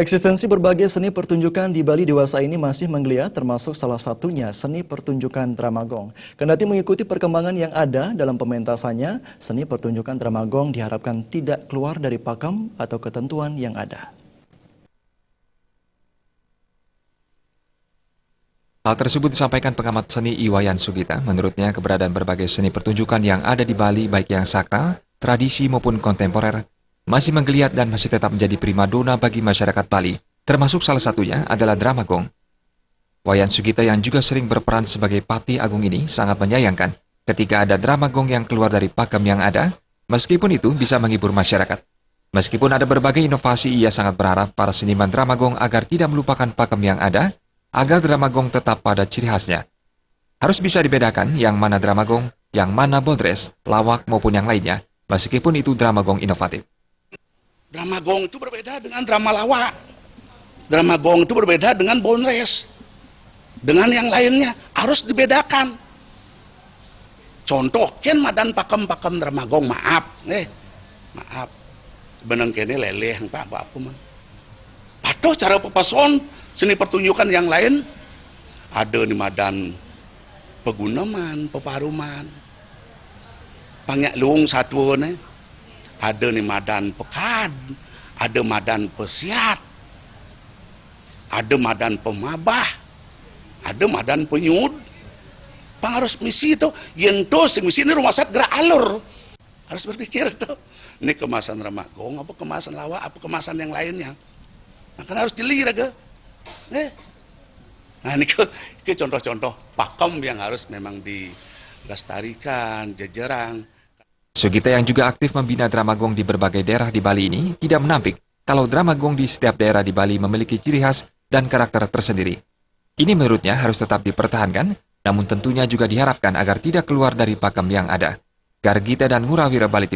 Eksistensi berbagai seni pertunjukan di Bali dewasa ini masih menggeliat, termasuk salah satunya seni pertunjukan Dramagong. Kendati mengikuti perkembangan yang ada dalam pementasannya, seni pertunjukan Dramagong diharapkan tidak keluar dari pakem atau ketentuan yang ada. Hal tersebut disampaikan pengamat seni Iwayan Sugita. Menurutnya, keberadaan berbagai seni pertunjukan yang ada di Bali, baik yang sakral, tradisi maupun kontemporer, masih menggeliat dan masih tetap menjadi primadona bagi masyarakat Bali, termasuk salah satunya adalah Dramagong. Wayan Sugita yang juga sering berperan sebagai Pati Agung ini sangat menyayangkan ketika ada Dramagong yang keluar dari pakem yang ada, meskipun itu bisa menghibur masyarakat. Meskipun ada berbagai inovasi, ia sangat berharap para seniman Dramagong agar tidak melupakan pakem yang ada, agar Dramagong tetap pada ciri khasnya. Harus bisa dibedakan yang mana Dramagong, yang mana bodres, lawak maupun yang lainnya, meskipun itu Dramagong inovatif. Dramagong itu berbeda dengan drama lawak. Dramagong itu berbeda dengan bodres. Dengan yang lainnya harus dibedakan. Contoh, ken madan pakem-pakem Dramagong, maaf. Maaf. Benang kene leleh, Pak, apa man. Patuh cara pepason seni pertunjukan yang lain ada di madan pegunaman, peparuman, pangyalung satu nih, ada di madan pekad, ada madan pesiat, ada madan pemabah, ada madan penyud. Harus misi itu, yento sing misi ini rumah sakit gerak alur. Harus berpikir tuh, ini kemasan Dramagong, apa kemasan lawak, apa kemasan yang lainnya. Nah, kan harus dilihat ke. Nah ini ke contoh-contoh pakem yang harus memang dilestarikan, jejerang. Sugita yang juga aktif membina Dramagong di berbagai daerah di Bali ini tidak menampik kalau Dramagong di setiap daerah di Bali memiliki ciri khas dan karakter tersendiri. Ini menurutnya harus tetap dipertahankan, namun tentunya juga diharapkan agar tidak keluar dari pakem yang ada. Gargita dan Murawira Bali.